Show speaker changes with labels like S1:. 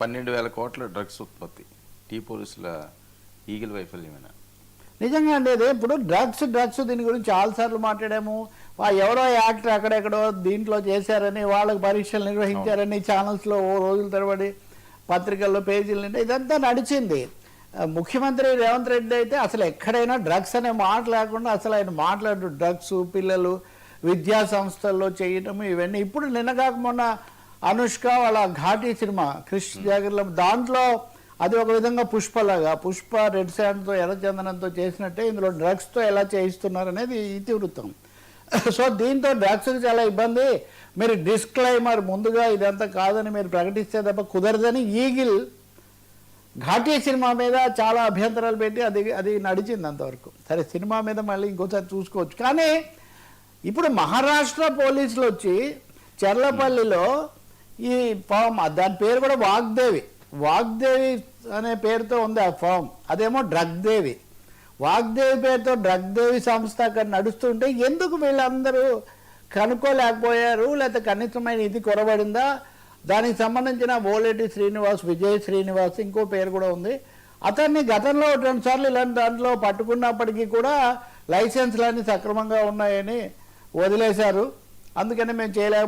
S1: 12,000 కోట్ల డ్రగ్స్ ఉత్పత్తి టీ పోలీసుల ఈగిల్ వైఫల్యమేనా?
S2: నిజంగా అండి. అదే ఇప్పుడు డ్రగ్స్ దీని గురించి చాలాసార్లు మాట్లాడాము. ఎవరో యాక్టర్ అక్కడెక్కడో దీంట్లో చేశారని, వాళ్ళకి పరీక్షలు నిర్వహించారని ఛానల్స్లో ఓ రోజుల తరబడి పత్రికల్లో పేజీలు నిండా ఇదంతా నడిచింది. ముఖ్యమంత్రి రేవంత్ రెడ్డి అయితే అసలు ఎక్కడైనా డ్రగ్స్ అనే మాట లేకుండా అసలు ఆయన మాట్లాడు డ్రగ్స్ పిల్లలు విద్యా సంస్థల్లో చేయటము ఇవన్నీ. ఇప్పుడు నిన్న కాక మొన్న అనుష్క వాళ్ళ ఘాటీ సినిమా క్రిష్ జాగర్ల దాంట్లో అది ఒక విధంగా పుష్ప రెడ్ శాండ్తో ఎర్రచందనంతో చేసినట్టే ఇందులో డ్రగ్స్తో ఎలా చేయిస్తున్నారు అనేది ఇతివృత్తం. సో దీంతో డ్రగ్స్కి చాలా ఇబ్బంది. మీరు డిస్క్లైమర్ ముందుగా ఇదంతా కాదని మీరు ప్రకటిస్తే తప్ప కుదరదని ఈగిల్ ఘాటీ సినిమా మీద చాలా అభ్యంతరాలు పెట్టి అది నడిచింది అంతవరకు. సరే, సినిమా మీద మళ్ళీ ఇంకోసారి చూసుకోవచ్చు. కానీ ఇప్పుడు మహారాష్ట్ర పోలీసులు వచ్చి చెర్లపల్లిలో ఈ ఫామ్, దాని పేరు కూడా వాగ్దేవి అనే పేరుతో ఉంది ఆ ఫామ్, అదేమో వాగ్దేవి పేరుతో డ్రగ్దేవి సంస్థ అక్కడ నడుస్తుంటే ఎందుకు వీళ్ళందరూ కనుక్కోలేకపోయారు? లేకపోతే కనీసమైన ఇది కొరబడిందా? దానికి సంబంధించిన ఓలేటి శ్రీనివాస్, విజయ్ శ్రీనివాస్ ఇంకో పేరు కూడా ఉంది. అతన్ని గతంలో 2 సార్లు ఇలాంటి దాంట్లో పట్టుకున్నప్పటికీ కూడా లైసెన్స్లన్నీ సక్రమంగా ఉన్నాయని వదిలేశారు. అందుకని మేము చేయలేకపోయాం.